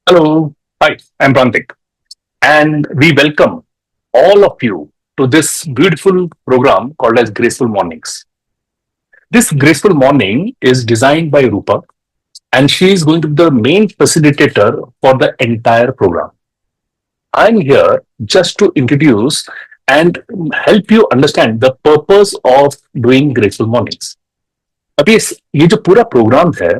Hello, hi, I'm Prantik, and we welcome all of you to this beautiful program called as Graceful Mornings. This Graceful Morning is designed by Rupa, and she is going to be the main facilitator for the entire program. I'm here just to introduce and help you understand the purpose of doing Graceful Mornings. अब ये जो पूरा programme है,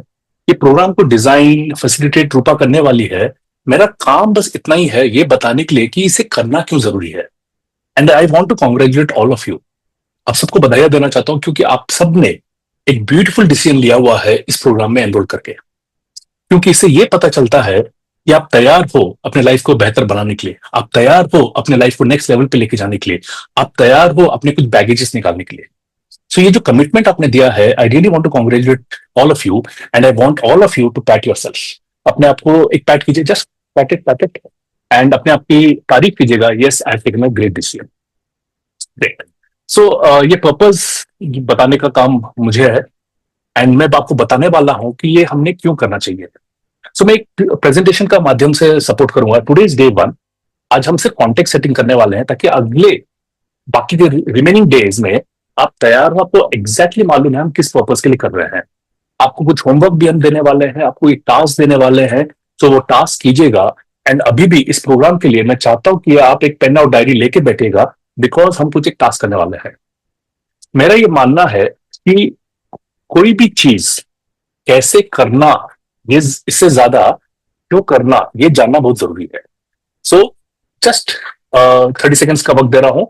ये programme को design facilitate रूपा करने वाली है। मेरा काम बस इतना ही है ये बताने के लिए कि इसे करना क्यों जरूरी है। And I want to congratulate all of you. आप सबको बधाई देना चाहता हूं क्योंकि आप सब ने एक ब्यूटीफुल डिसीजन लिया हुआ है इस प्रोग्राम में एनरोल करके। क्योंकि इससे ये पता चलता है कि आप तैयार हो अपने लाइफ को बेहतर बनाने के लिए, आप तैयार हो अपने लाइफ को नेक्स्ट लेवल पे लेके जाने के लिए, आप तैयार हो अपने कुछ बैगेजेस निकालने के लिए। सो ये जो कमिटमेंट आपने दिया है, I really want to congratulate all of you and I want all of you to pat yourself. अपने आप को एक पैट कीजिए, जस्ट पैट इट एंड अपने आप की तारीफ कीजिएगा। Yes, I have taken a great decision. Great. So ये पर्पस बताने का काम मुझे है एंड मैं आपको बताने वाला हूं कि ये हमने क्यों करना चाहिए। सो मैं एक प्रेजेंटेशन का माध्यम से सपोर्ट करूंगा। Today is day 1। आज हम सिर्फ कॉन्टेक्ट सेटिंग करने वाले हैं ताकि अगले बाकी के रिमेनिंग डेज में आप तैयार हो, आपको एग्जैक्टली मालूम है हम किस पर्पस के लिए कर रहे हैं। आपको कुछ होमवर्क भी हम देने वाले हैं, आपको एक टास्क देने वाले हैं, तो वो टास्क कीजिएगा। एंड अभी भी इस प्रोग्राम के लिए मैं चाहता हूं कि आप एक पेन और डायरी लेके बैठेगा, बिकॉज हम कुछ एक टास्क करने वाले हैं। मेरा ये मानना है कि कोई भी चीज कैसे करना, ये इससे ज्यादा क्यों करना, ये जानना बहुत जरूरी है। सो जस्ट 30 सेकेंड्स का वक्त दे रहा हूं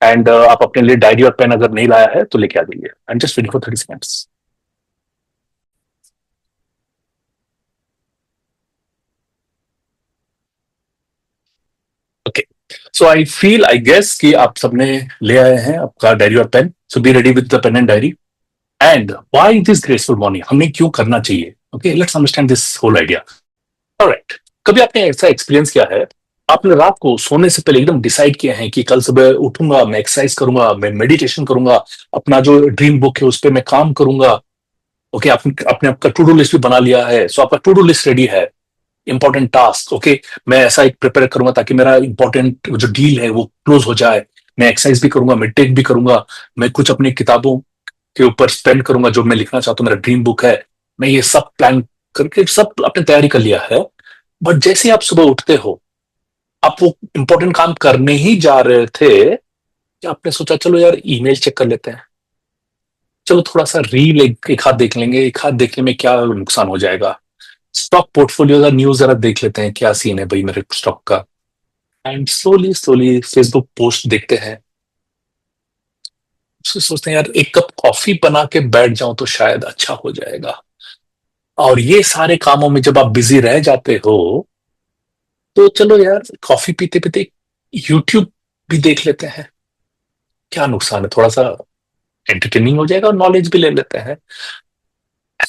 एंड आप अपने लिए डायरी और पेन अगर नहीं लाया है तो लेके आ जाइए। I am just waiting for 30 seconds. Okay, so I feel, I guess कि आप सबने ले आए हैं आपका डायरी और pen. So be ready with the pen and diary. And why this graceful morning, हमें क्यों करना चाहिए। Okay, let's understand this whole idea. Alright, कभी आपने ऐसा एक्सपीरियंस किया है, आपने रात को सोने से पहले एकदम डिसाइड किया है कि कल सुबह उठूंगा, मैं एक्सरसाइज करूंगा, मैं मेडिटेशन करूंगा, अपना जो ड्रीम बुक है उस पर मैं काम करूंगा। ओके, आपने अपने आपका टू डू लिस्ट भी बना लिया है, सो आपका टू डू लिस्ट रेडी है। इंपॉर्टेंट टास्क, ओके, मैं ऐसा एक प्रिपेयर करूंगा ताकि मेरा इंपॉर्टेंट जो डील है वो क्लोज हो जाए। मैं एक्सरसाइज भी करूंगा, मेडिटेट भी करूंगा, मैं कुछ अपनी किताबों के ऊपर स्पेंड करूंगा जो मैं लिखना चाहता हूँ, मेरा ड्रीम बुक है। मैं ये सब प्लान करके सब अपने तैयारी कर लिया है। बट जैसे ही आप सुबह उठते हो, आप वो इंपॉर्टेंट काम करने ही जा रहे थे कि आपने सोचा चलो यार ईमेल चेक कर लेते हैं, चलो थोड़ा सा रील एक हाथ देख लेंगे, एक हाथ देखने में क्या नुकसान हो जाएगा। स्टॉक पोर्टफोलियो का न्यूज जरा देख लेते हैं, क्या सीन है भाई मेरे स्टॉक का। And slowly slowly Facebook post देखते हैं, फिर सोचते हैं यार एक कप कॉफी बना के बैठ जाऊं तो शायद अच्छा हो जाएगा। और ये सारे कामों में जब आप बिजी रह जाते हो, तो चलो यार कॉफी पीते पीते यूट्यूब भी देख लेते हैं, क्या नुकसान है, थोड़ा सा एंटरटेनिंग हो जाएगा और नॉलेज भी ले लेते हैं।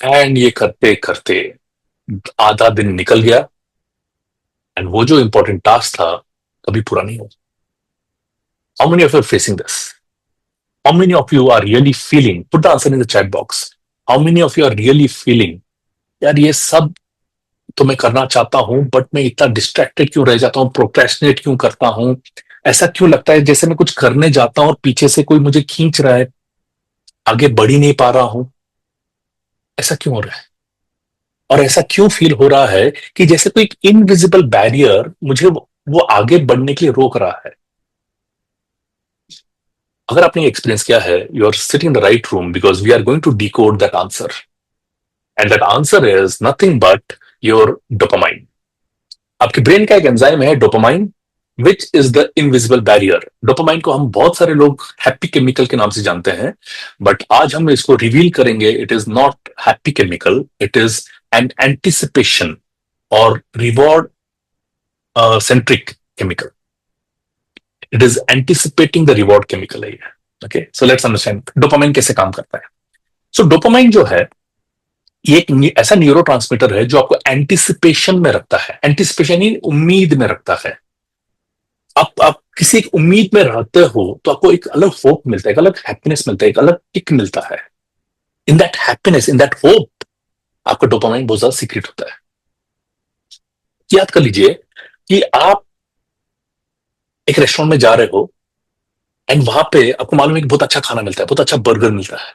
एंड ये करते करते आधा दिन निकल गया एंड वो जो इंपॉर्टेंट टास्क था कभी पूरा नहीं हुआ। How many of you are facing this? How many of you are really feeling? Put the answer in the chat box. How many of you are really feeling यार ये सब तो मैं करना चाहता हूं, बट मैं इतना डिस्ट्रैक्टेड क्यों रह जाता हूं, प्रोक्रेस्टिनेट क्यों करता हूं, ऐसा क्यों लगता है जैसे मैं कुछ करने जाता हूं और पीछे से कोई मुझे खींच रहा है, आगे बढ़ ही नहीं पा रहा हूं। ऐसा क्यों हो रहा है? और ऐसा क्यों फील हो रहा है कि जैसे कोई इनविजिबल बैरियर मुझे वो आगे बढ़ने के लिए रोक रहा है। अगर आपने एक्सपीरियंस किया है, you are sitting in the right room, because we are going to decode that answer. And that answer is nothing but your dopamine. आपके ब्रेन का एक एंजाइम है dopamine, which is the invisible barrier. Dopamine को हम बहुत सारे लोग happy chemical के नाम से जानते हैं, बट आज हम इसको रिवील करेंगे। It is not happy chemical, it is an anticipation और reward centric chemical. It is anticipating the reward chemical है ये। Okay, so let's understand dopamine कैसे काम करता है। सो डोपामाइन जो है, ये एक ऐसा न्यूरो ट्रांसमीटर है जो आपको एंटिसिपेशन में रखता है। एंटिसिपेशन ही उम्मीद में रखता है। आप किसी एक उम्मीद में रहते हो तो आपको एक अलग होप मिलता है, एक अलग हैप्पीनेस मिलता है, एक अलग किक मिलता है। In that happiness, in that hope, आपका डोपामाइन बहुत ज्यादा सीक्रेट होता है। याद कर लीजिए कि आप एक रेस्टोरेंट में जा रहे हो एंड वहां पे आपको मालूम है कि बहुत अच्छा खाना मिलता है, बहुत अच्छा बर्गर मिलता है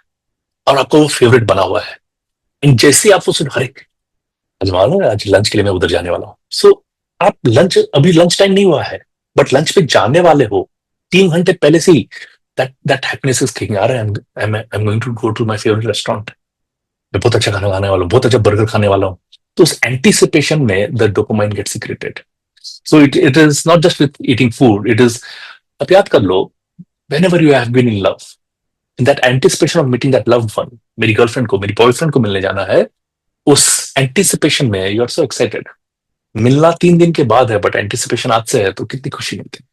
और आपको वो फेवरेट बना हुआ है। एंड जैसे ही आप उसे अरे आज मालूम है आज लंच के लिए मैं उधर जाने वाला हूँ, सो आप लंच अभी लंच टाइम नहीं हुआ है बट लंच पे जाने वाले हो 3 घंटे पहले से ही दैट हैप्पीनेस इज किकिंग आ रहा है। I am going to go to my favourite restaurant, मैं बहुत अच्छा खाना खाने वाला हूँ, बहुत अच्छा बर्गर खाने वाला हूँ। तो उस एंटिसिपेशन में the dopamine get secreted. So it is not just with eating food, it is, आप याद कर लो, whenever you have been in love, in that anticipation of meeting that loved one, मेरी गर्लफ्रेंड को, मेरी बॉयफ्रेंड को मिलने जाना है, उस एंटिसिपेशन में यू आर सो एक्साइटेड। मिलना 3 दिन के बाद है बट एंटिसिपेशन आज से है, तो कितनी खुशी मिलती है।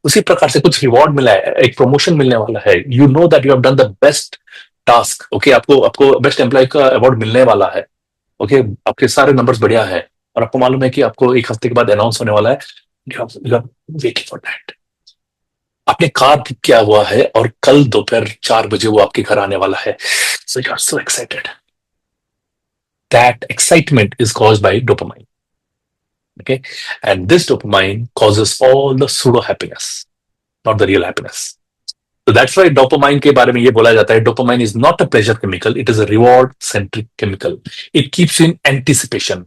उसी प्रकार से कुछ रिवॉर्ड मिला है, एक प्रमोशन मिलने वाला है, you know that you have done the best task, okay, आपको आपको बेस्ट एम्प्लॉय का अवार्ड मिलने वाला है, ओके, आपके सारे नंबर्स बढ़िया है और आपको मालूम है कि आपको 1 हफ्ते के बाद अनाउंस होने वाला है, you are waiting for that. आपने कार बुक किया हुआ है और कल दोपहर 4 बजे वो आपके घर आने वाला है, so you are so excited. That excitement is caused by dopamine, okay, and this dopamine causes all the pseudo happiness, not the real happiness. So that's why dopamine के बारे में ये बोला जाता है, dopamine is not a pleasure chemical, it is a reward centric chemical, it keeps you in anticipation.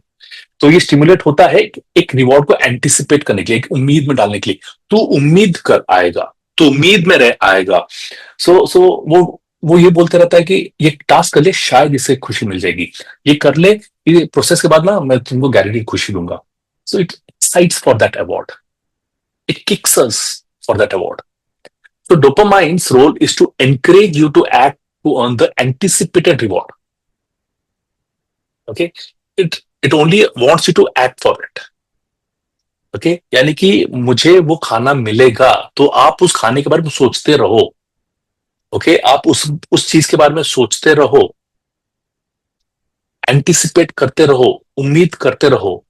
तो ये stimulate होता है एक रिवॉर्ड को एंटिसिपेट करने के लिए, एक उम्मीद में डालने के लिए, तू उम्मीद कर आएगा, तो उम्मीद में रह आएगा। सो वो ये बोलते रहता है कि ये टास्क कर ले शायद इसे खुशी मिल जाएगी, ये कर ले, ये प्रोसेस के बाद ना मैं तुमको गारंटी खुशी दूंगा। So it excites for that award, it kicks us for that award. So dopamine's role is to encourage you to act to earn the anticipated reward. Okay, it only wants you to act for it. Okay, यानी कि मुझे वो खाना मिलेगा तो आप उस खाने के बारे में सोचते रहो। ओके, आप उस चीज के बारे में सोचते रहो, एंटिसिपेट करते रहो, उम्मीद करते रहो।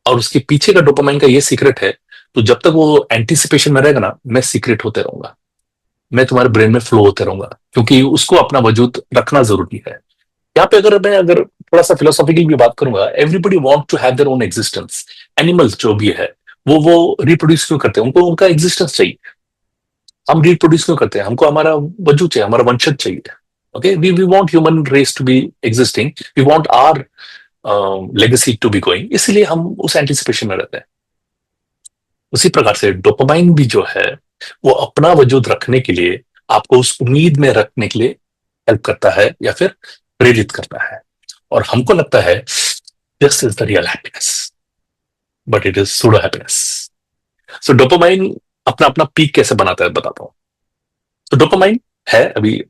और उसके पीछे का डोपामाइन का ये सीक्रेट है, तो जब तक वो एंटिसिपेशन में रहेगा ना, मैं सीक्रेट होते रहूंगा, मैं तुम्हारे ब्रेन में फ्लो होते रहूंगा, क्योंकि उसको अपना वजूद रखना जरूरी है। यहाँ पे अगर थोड़ा सा फिलोसॉफिकल भी बात करूंगा, everybody want to have their own existence. Animals जो भी है वो रिप्रोड्यूस क्यों करते हैं, उनको उनका एग्जिस्टेंस चाहिए। हम रिप्रोड्यूस क्यों करते हैं, हमको हमारा वजूद चाहिए, हमारा वंशज चाहिए। Okay, we want human race to be existing, we want our legacy to be going, इसलिए हम उस एंटिसिपेशन में रहते हैं। उसी प्रकार से डोपामाइन भी जो है वो अपना वजूद रखने के लिए, आपको उस उम्मीद में रखने के लिए हेल्प करता है या फिर प्रेरित करता है। और हमको लगता है this is the real happiness, but it is pseudo happiness. So dopamine अपना अपना पीक कैसे बनाता है बताता हूं। तो डोपामाइन है अभी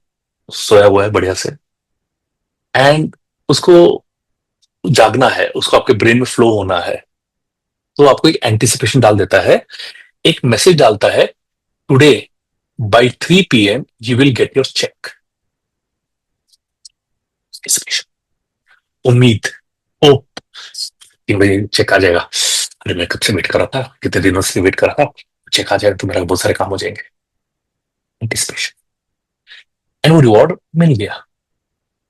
सोया हुआ है बढ़िया से, एंड उसको जागना है, उसको आपके ब्रेन में फ्लो होना है, तो आपको एक एंटिसिपेशन डाल देता है, एक मैसेज डालता है, today by 3 PM you will get your cheque. उम्मीद, होप, 3 बजे चेक आ जाएगा। अरे मैं कब से वेट कर रहा था, कितने दिनों से वेट कर रहा था, चेक आ जाएगा तो मेरा बहुत सारे काम हो जाएंगे। एंटिसिपेशन, एंड वो रिवॉर्ड मिल गया,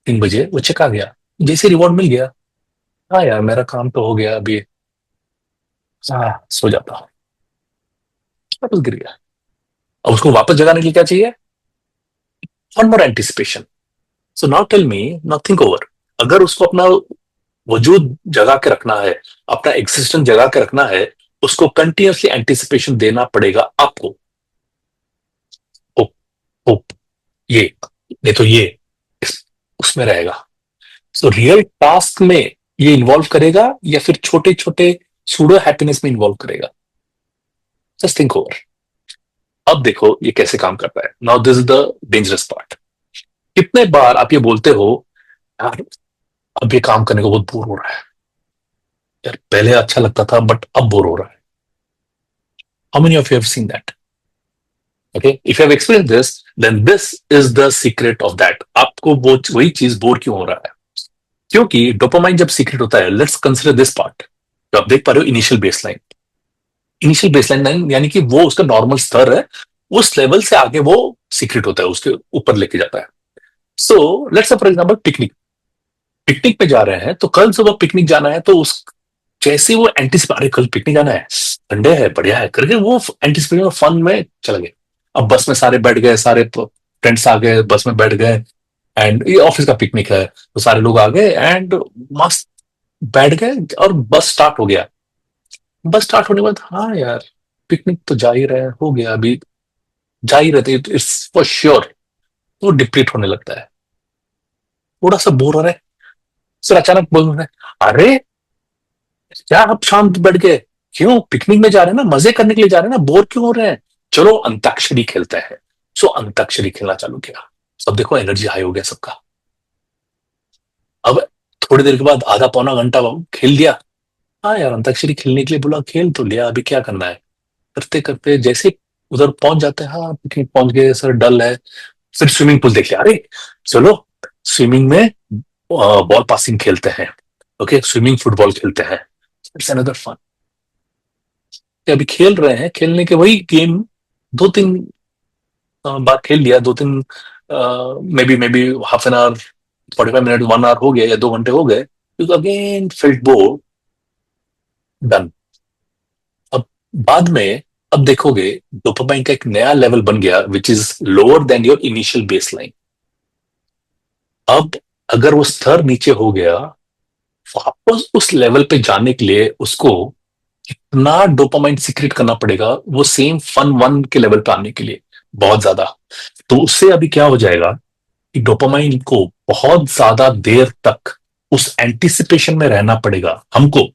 3 बजे वो चेक आ गया। जैसे रिवॉर्ड मिल गया, हाँ यार मेरा काम तो हो गया, अभी हाँ सो जाता हूँ, वापस गिर गया। अब उसको वापस जगाने के लिए क्या चाहिए, one more anticipation. So now tell me, nothing over. अगर उसको अपना वजूद जगा के रखना है, अपना एग्जिस्टेंस जगा के रखना है, उसको कंटिन्यूसली एंटिसिपेशन देना पड़ेगा आपको। होप, होप, ये नहीं तो ये उसमें रहेगा। सो रियल टास्क में ये इन्वॉल्व करेगा या फिर छोटे छोटे सूडो हैप्पीनेस में इन्वॉल्व करेगा, जस्ट थिंक ओवर। अब देखो ये कैसे काम करता है। Now this is the dangerous part. कितने बार आप ये बोलते हो, यार अब ये काम करने को बहुत बोर हो रहा है, यार पहले अच्छा लगता था बट अब बोर हो रहा है। How many of you have seen that? Okay, if you have experience this, then this is the secret of that. आपको वो वही चीज बोर क्यों हो रहा है, क्योंकि डोपामाइन जब सीक्रेट होता है, लेट्स कंसिडर दिस पार्ट जो आप देख पा रहे हो, इनिशियल बेसलाइन। इनिशियल बेसलाइन यानी कि वो उसका नॉर्मल स्तर है, उस लेवल से आगे वो सीक्रेट होता है, उसके ऊपर लेके जाता है। So let's for example picnic, picnic पे जा रहे हैं, तो कल सुबह पिकनिक जाना है, तो जैसे वो एंटिसिपेट, अरे कल पिकनिक जाना है, संडे है, बढ़िया है करके वो एंटिसिपेशन और फन में चले गए। अब बस में सारे बैठ गए, सारे फ्रेंड्स आ गए, बस में बैठ गए, एंड ये ऑफिस का पिकनिक है तो सारे लोग आ गए एंड मस्त बैठ गए, और बस स्टार्ट हो गया। बस स्टार्ट होने के बाद, हाँ यार पिकनिक तो जा ही रहे हैं, हो गया, अभी जा ही रहते, इट्स फॉर श्योर। वो डिप्लीट होने लगता है, थोड़ा सा बोर हो रहा है, फिर अचानक बोल रहे हैं, अरे क्या आप शांत बैठ गए, क्यों, पिकनिक में जा रहे हैं ना, मजे करने के लिए जा रहे हैं ना, बोर क्यों हो रहे हैं, चलो अंताक्षरी खेलते हैं। सो अंताक्षरी खेलना चालू किया, सब देखो एनर्जी हाई हो गया सबका। अब थोड़ी देर के बाद आधा पौना घंटा खेल लिया, हाँ यार अंताक्षरी खेलने के लिए बोला, खेल तो लिया, अभी क्या करना है। करते करते जैसे उधर पहुंच जाते हैं, हाँ पिकनिक पहुंच गए, सर डल है, फिर स्विमिंग पूल देख लिया, अरे चलो स्विमिंग में बॉल पासिंग खेलते हैं, ओके स्विमिंग फुटबॉल खेलते हैं, इट्स अनदर फन। अभी खेल रहे हैं, खेलने के वही गेम दो तीन बार खेल लिया, दो तीन maybe half an hour, 45 minute, 1 hour हो गया, या 2 घंटे हो गए, अगेन फेल्ट बोर्ड, डन। अब बाद में, अब देखोगे डोपामाइन का एक नया लेवल बन गया which is lower than your initial base line. अब अगर वो स्तर नीचे हो गया, वापस उस लेवल पे जाने के लिए उसको ना डोपामाइन सीक्रेट करना पड़ेगा, वो सेम फन वन के लेवल पे आने के लिए, बहुत ज्यादा। तो उससे अभी क्या हो जाएगा कि डोपामाइन को बहुत ज्यादा देर तक उस एंटिसिपेशन में रहना पड़ेगा हमको,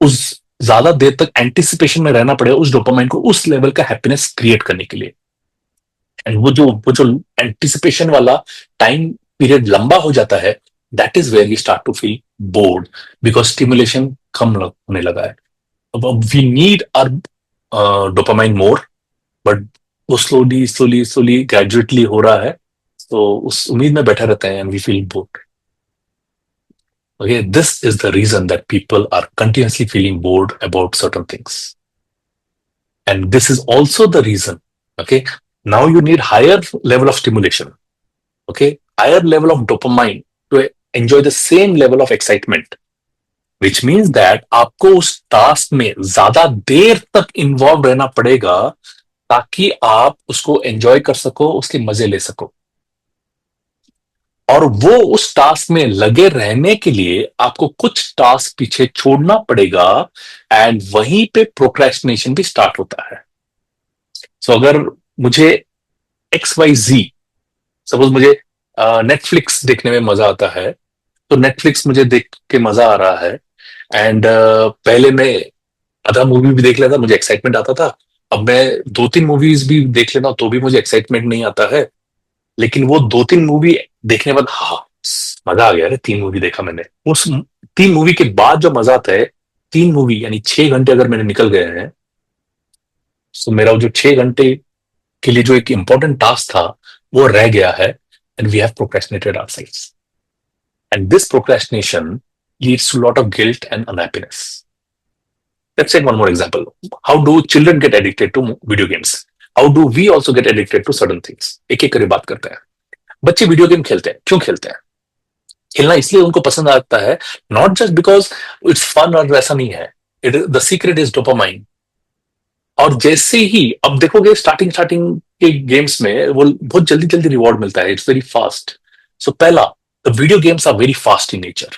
उस ज्यादा देर तक एंटिसिपेशन में रहना पड़ेगा उस डोपामाइन को उस लेवल का हैप्पीनेस क्रिएट करने के लिए। एंड वो जो एंटिसिपेशन वाला टाइम पीरियड लंबा हो जाता है, that is where we start to feel bored, because stimulation कम होने लगा है। अब we need our dopamine more, but वो स्लोली स्लोली स्लोली ग्रेजुएटली हो रहा है, तो उस उम्मीद में बैठे रहते हैं and we feel bored. Okay, this is the reason that people are continuously feeling bored about certain things. And this is also the reason, okay, now you need higher level of stimulation, okay, higher level of dopamine to enjoy the same level of excitement, which means that आपको उस task में ज्यादा देर तक involve रहना पड़ेगा ताकि आप उसको एंजॉय कर सको, उसके मजे ले सको। और वो उस टास्क में लगे रहने के लिए आपको कुछ टास्क पीछे छोड़ना पड़ेगा, एंड वहीं पे प्रोक्रेस्टिनेशन भी स्टार्ट होता है। सो अगर मुझे XYZ, सपोज मुझे नेटफ्लिक्स देखने में मजा आता है, तो नेटफ्लिक्स मुझे देख के मजा आ रहा है, एंड पहले मैं आधा मूवी भी देख लेता, मुझे एक्साइटमेंट आता था। अब मैं 2-3 मूवीज भी देख लेता हूं तो भी मुझे एक्साइटमेंट नहीं आता है। लेकिन वो 2-3 मूवी देखने के बाद, हाँ मजा आ गया, अरे 3 मूवी देखा मैंने, उस 3 मूवी के बाद जो मजा आता है, 3 मूवी यानी 6 घंटे अगर मेरे निकल गए हैं, तो मेरा जो 6 घंटे के लिए जो एक इंपॉर्टेंट टास्क था वो रह गया है, and we have procrastinated ourselves, and this procrastination leads to lot of guilt and unhappiness. Let's take one more example, how do children get addicted to video games, how do we also get addicted to certain things. एक एक करके बात करते हैं। बच्चे video game खेलते हैं, क्यों खेलते हैं? खेलना इसलिए उनको पसंद आता है, not just because it's fun, और वैसा नहीं है, it the secret is dopamine. और जैसे ही अब देखोगे स्टार्टिंग स्टार्टिंग के गेम्स में वो बहुत जल्दी जल्दी रिवॉर्ड मिलता है, इट्स वेरी फास्ट। सो पहला, the video games are very fast in nature.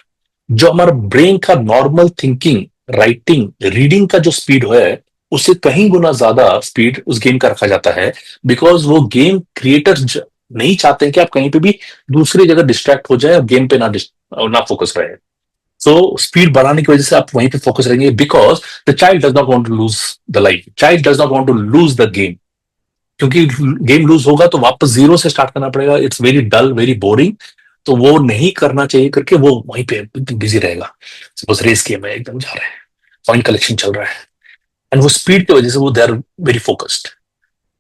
जो हमारा ब्रेन का नॉर्मल थिंकिंग, राइटिंग, रीडिंग का जो स्पीड है, उससे कहीं गुना ज्यादा स्पीड उस गेम का रखा जाता है, बिकॉज वो गेम क्रिएटर्स नहीं चाहते हैं कि आप कहीं पे भी दूसरी जगह डिस्ट्रैक्ट हो जाए और गेम पे ना फोकस रहे। सो स्पीड बढ़ाने की वजह से आप वहीं पे फोकस रहेंगे, because the child does not want to lose the life, child does not want to lose the game. क्योंकि गेम लूज होगा तो वापस जीरो से स्टार्ट करना पड़ेगा, it's very dull, very boring. तो वो नहीं करना चाहिए करके वो वहीं पे बिजी रहेगा। सपोज रेस गेम है, एकदम जा रहा है, पॉइंट कलेक्शन चल रहा है, एंड वो स्पीड की वजह से वो दे आर वेरी फोकस्ड।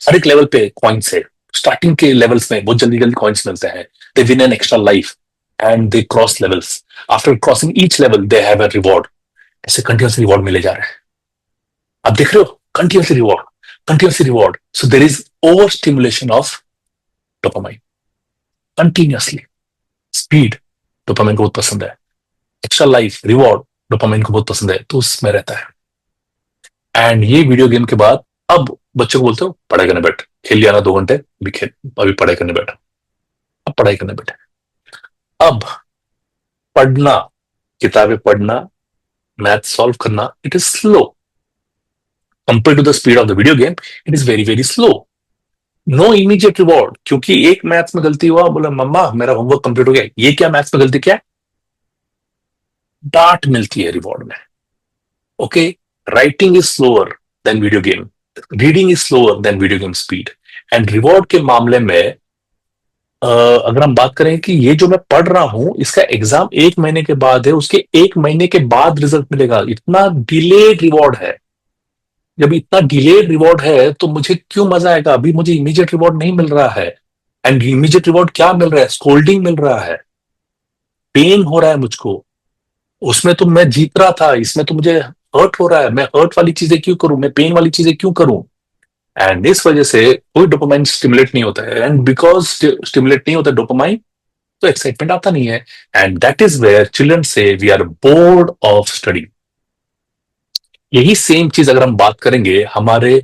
हर एक लेवल पे कॉइन्स है, स्टार्टिंग के लेवल्स में बहुत जल्दी जल्दी कॉइन्स मिलते हैं, they win an extra life and they cross levels, after crossing each level they have a reward. ऐसे कंटिन्यूस रिवॉर्ड मिले जा रहे हैं, आप देख रहे हो, continuously reward, continuously reward. So there is over stimulation of dopamine continuously. Speed dopamine को बहुत पसंद है, एक्स्ट्रा लाइफ, रिवॉर्ड डोपामाइन को बहुत पसंद है, तो उसमें रहता है। एंड ये वीडियो गेम के बाद अब बच्चों को बोलते हो पढ़ाई करने बैठ, खेल लिया ना 2 घंटे, अभी खेल, अभी पढ़ाई करने बैठ, अब पढ़ाई करने बैठे। अब पढ़ना, किताबें पढ़ना, मैथ सॉल्व करना, it is slow compare to the speed of the video game. It is very very slow. No immediate reward, क्योंकि एक मैथ्स में गलती हुआ, बोला मम्मा मेरा होमवर्क कंप्लीट हो गया, ये क्या मैथ्स में गलती क्या है, डांट मिलती है रिवॉर्ड में। Okay, writing is slower then video game, reading is slower then video game speed. And reward के मामले में अगर हम बात करें कि ये जो मैं पढ़ रहा हूं इसका एग्जाम 1 महीने के बाद है, उसके 1 महीने के बाद रिजल्ट मिलेगा, इतना डिलेड रिवॉर्ड है। जब इतना डिलेड रिवॉर्ड है तो मुझे क्यों मजा आएगा, अभी मुझे इमीडिएट रिवॉर्ड नहीं मिल रहा है। एंड इमीडिएट रिवॉर्ड क्या मिल रहा है, स्कोल्डिंग मिल रहा है, पेन हो रहा है मुझको। उसमें तो मैं जीत रहा था, इसमें तो मुझे हर्ट हो रहा है, मैं हर्ट वाली चीजें क्यों करूं, मैं पेन वाली चीजें क्यों करूं। एंड इस वजह से कोई डोपामाइन स्टिमुलेट नहीं होता है, एंड बिकॉज स्टिमुलेट नहीं होता डोपामाइन, तो एक्साइटमेंट आता नहीं है। And that is where children से we are bored of study. यही सेम चीज अगर हम बात करेंगे हमारे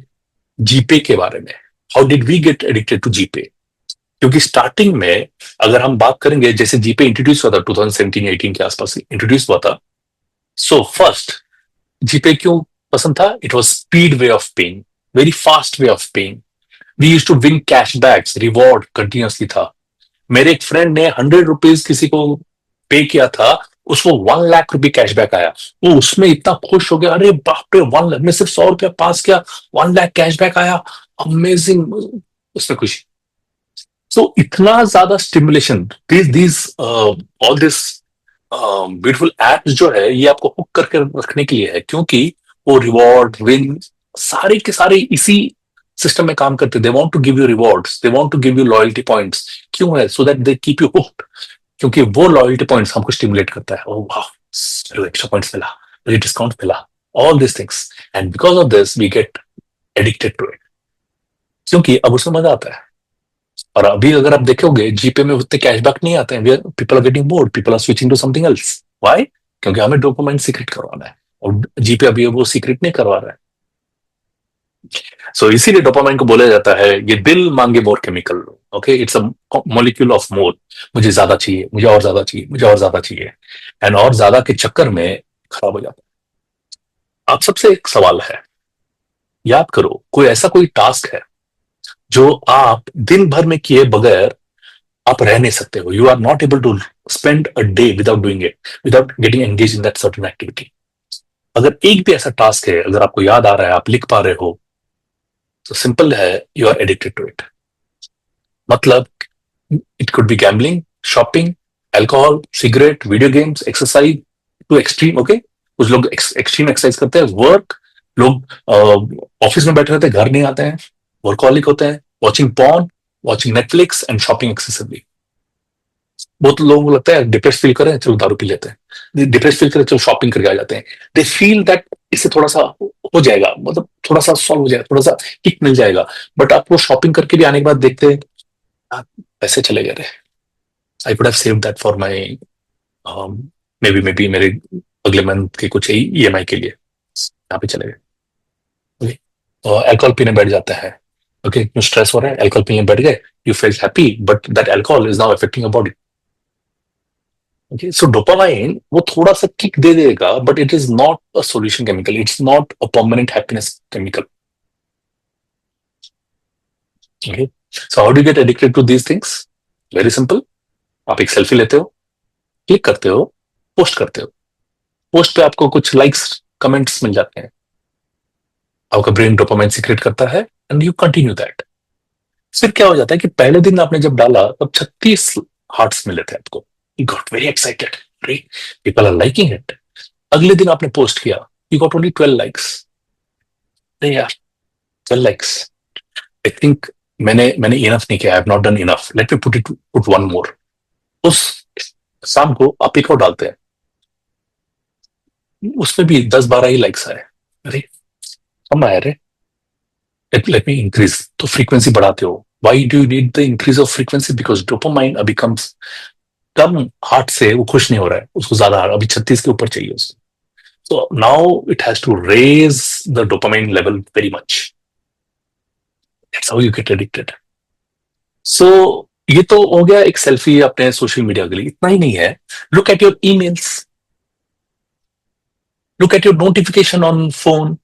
जीपे के बारे में, how did we get addicted to GPay. क्योंकि स्टार्टिंग में अगर हम बात करेंगे, जैसे जीपे इंट्रोड्यूस हुआ था 2017-18 के आसपास इंट्रोड्यूस हुआ था। सो फर्स्ट जीपे क्यों पसंद था, it was speed way of paying, very fast way of paying. We use to win cash backs, reward continuously था। मेरे एक फ्रेंड ने 100 रुपीज किसी को पे किया था, उसको 1 लाख रुपए कैशबैक आया। वो उसमें इतना खुश हो गया, अरे बाप रे 1 लाख, मैं सिर्फ 100 रुपया पास किया, 1 लाख कैशबैक आया, अमेजिंग, उसमें खुशी। सो इतना ज्यादा stimulation, these all this beautiful apps जो है ये आपको हुक करके रखने के लिए है, क्योंकि वो रिवॉर्ड विन सारे के सारे इसी सिस्टम में काम करते। They want to give you rewards, they want to give you loyalty points. क्यों है, so that they keep you hooked, क्योंकि वो लॉयल्टी पॉइंट्स हमको स्टिमुलेट करता है। ओह वाह, एक्स्ट्रा पॉइंट्स मिला, मुझे डिस्काउंट मिला, all this things. And because of this we get addicted to it, क्योंकि अब उसमें मजा आता है। और अभी अगर आप देखोगे जीपे में उतने कैशबैक नहीं आते हैं, people are getting bored, people are switching to something else. Why, क्योंकि हमें डोपामाइन सीक्रेट करवाना है, और जीपे अभी वो सीक्रेट नहीं करवा रहा है। सो इसीलिए डोपामाइन को बोला जाता है ये दिल मांगे more chemical. Okay, it's a molecule of more, मुझे ज्यादा चाहिए, मुझे और ज्यादा चाहिए, मुझे और ज्यादा चाहिए। एंड और ज्यादा के चक्कर में खराब हो जाता है। आप सबसे एक सवाल है, याद करो कोई ऐसा कोई टास्क है जो आप दिन भर में किए बगैर आप रह नहीं सकते हो, you are not able to spend a day without doing it, without getting engage in that certain activity. अगर एक भी ऐसा टास्क है अगर आपको याद आ रहा है, आप लिख पा रहे हो, तो सिंपल है, you are addicted to it. मतलब it could be gambling, shopping, alcohol, cigarette, video games, exercise to extreme. Okay, कुछ लोग एक्सट्रीम एक्सरसाइज करते हैं, वर्क, लोग ऑफिस में बैठे रहते हैं, घर नहीं आते हैं, वर्कहॉलिक होते हैं, watching porn, watching Netflix and shopping excessively. बहुत लोगों को लगता है डिप्रेस फील करें, चलो दारू पी लेते हैं, डिप्रेस फील करें चलो शॉपिंग करके आ जाते हैं। दे फील दैट इससे थोड़ा सा हो जाएगा, मतलब थोड़ा सा सॉल्व हो जाएगा, थोड़ा सा किक मिल जाएगा। बट आप वो शॉपिंग करके भी आने के बाद देखते हैं पैसे चले गए, I could have saved that for my may be मेरे अगले मंथ के कुछ ईएमआई के लिए, यहाँ पे चले गए। ओके, अल्कोहल पीने बैठ जाते हैं। ओके, क्यों स्ट्रेस हो रहा है, अल्कोहल पीने बैठ गए, you feel happy, but that alcohol is now affecting your body. Okay, so dopamine वो थोड़ा सा किक दे देगा, but it is not a solution chemical, it's not a permanent happiness chemical. Okay, so how do get addicted to these things, very simple. आप एक selfie लेते हो, click करते हो, पोस्ट करते हो, पोस्ट पे आपको कुछ लाइक्स कमेंट्स मिल जाते हैं, आपका ब्रेन डोपामाइन सीक्रेट करता है, एंड यू कंटिन्यू दैट। फिर क्या हो जाता है कि पहले दिन आपने जब डाला तब 36 हार्ट्स मिले थे आपको, you got very excited, people are liking it. अगले दिन आपने पोस्ट किया, यू गॉट ओनली 12 लाइक्स। नहीं यार, 12 लाइक्स, आई थिंक मैंने मैंने इनफ नहीं किया, I have not done enough, let me put one more. उस शाम को आप एक और डालते हैं, उसमें भी 10-12 ही लाइक्स आए, अरे कम आया रे, लेट मी इंक्रीज, तो फ्रीक्वेंसी बढ़ाते हो। Why do you need the increase of frequency, because dopamine अभी कम हार्ट से वो खुश नहीं हो रहा है, उसको ज्यादा अभी 36 के ऊपर चाहिए उसको। So now it has to raise the dopamine level very much. That's how you get addicted. So ये तो हो गया एक सेल्फी अपने सोशल मीडिया के लिए. इतना ही नहीं है. Look at your emails. Look at your notification on phone.